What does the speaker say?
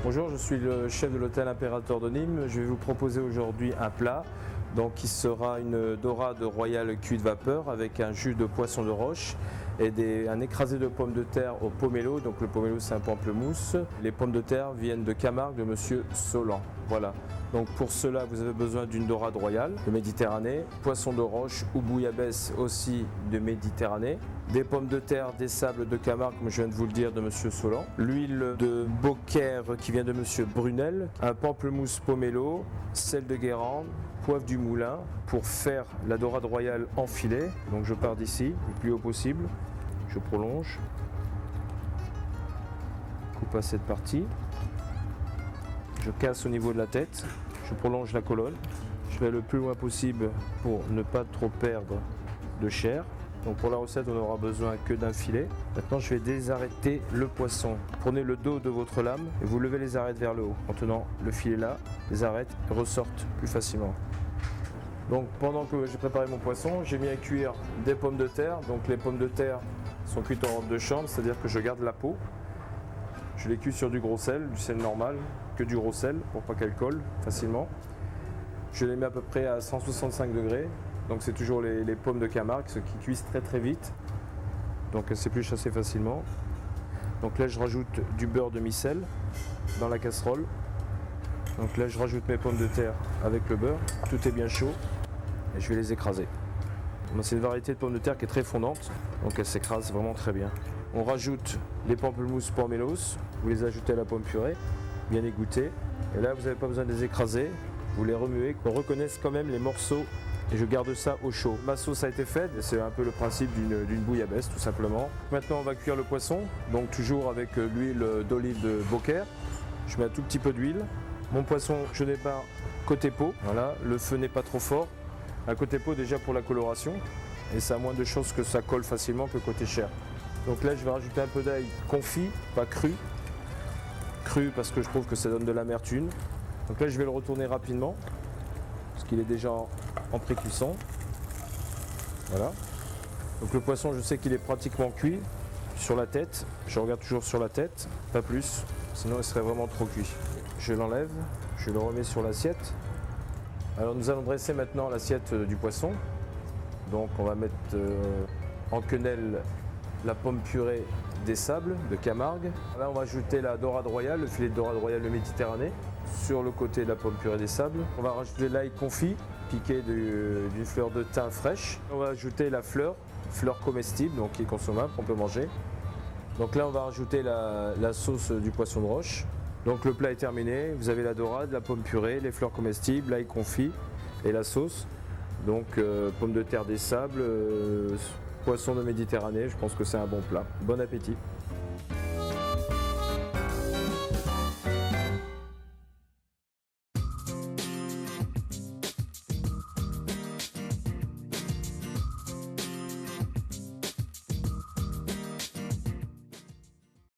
Bonjour, je suis le chef de l'hôtel Impérator de Nîmes. Je vais vous proposer aujourd'hui un plat qui sera une dorade royale cuite vapeur avec un jus de poisson de roche et un écrasé de pommes de terre au pomelo. Donc le pomelo, c'est un pamplemousse. Les pommes de terre viennent de Camargue de Monsieur Solan. Voilà. Donc pour cela, vous avez besoin d'une dorade royale de Méditerranée, poisson de roche ou bouillabaisse aussi de Méditerranée, des pommes de terre, des sables de Camargue, comme je viens de vous le dire, de Monsieur Solan, l'huile de Beaucaire qui vient de Monsieur Brunel, un pamplemousse pomelo, sel de Guérande, poivre du moulin pour faire la dorade royale en filet. Donc je pars d'ici, le plus haut possible, je prolonge, coupe à cette partie, je casse au niveau de la tête, je prolonge la colonne, je vais le plus loin possible pour ne pas trop perdre de chair. Donc pour la recette, on n'aura besoin que d'un filet. Maintenant, je vais désarrêter le poisson. Prenez le dos de votre lame et vous levez les arêtes vers le haut. En tenant le filet là, les arêtes ressortent plus facilement. Donc pendant que j'ai préparé mon poisson, j'ai mis à cuire des pommes de terre. Donc les pommes de terre sont cuites en robe de chambre, c'est-à-dire que je garde la peau. Je les cuis sur du gros sel, du sel normal, que du gros sel pour pas qu'elles collent facilement. Je les mets à peu près à 165 degrés. Donc c'est toujours les pommes de Camargue, ce qui cuisent très très vite. Donc elles s'épluchent assez facilement. Donc là je rajoute du beurre de micelle dans la casserole. Donc là je rajoute mes pommes de terre avec le beurre. Tout est bien chaud et je vais les écraser. C'est une variété de pommes de terre qui est très fondante, donc elle s'écrase vraiment très bien. On rajoute les pamplemousses pomelos, vous les ajoutez à la pomme purée, bien égouttées. Et là vous n'avez pas besoin de les écraser, vous les remuez, qu'on reconnaisse quand même les morceaux. Et je garde ça au chaud. Ma sauce a été faite, c'est un peu le principe d'une bouillabaisse tout simplement. Maintenant on va cuire le poisson, donc toujours avec l'huile d'olive de Beaucaire. Je mets un tout petit peu d'huile. Mon poisson, je démarre côté peau, voilà, le feu n'est pas trop fort. À côté peau déjà pour la coloration, et ça a moins de chances que ça colle facilement que côté chair. Donc là je vais rajouter un peu d'ail confit, pas cru. Cru parce que je trouve que ça donne de l'amertume. Donc là je vais le retourner rapidement, parce qu'il est déjà en pré-cuisson. Voilà. Donc le poisson, je sais qu'il est pratiquement cuit sur la tête. Je regarde toujours sur la tête, pas plus, sinon il serait vraiment trop cuit. Je l'enlève, je le remets sur l'assiette. Alors nous allons dresser maintenant l'assiette du poisson. Donc on va mettre en quenelle la pomme purée des sables de Camargue. Là on va ajouter la dorade royale, le filet de dorade royale de Méditerranée. Sur le côté de la pomme purée des sables, on va rajouter l'ail confit, piqué d'une fleur de thym fraîche. On va ajouter la fleur comestible, donc qui est consommable, qu'on peut manger. Donc là, on va rajouter la sauce du poisson de roche. Donc le plat est terminé. Vous avez la dorade, la pomme purée, les fleurs comestibles, l'ail confit et la sauce. Donc pommes de terre des sables, poisson de Méditerranée. Je pense que c'est un bon plat. Bon appétit.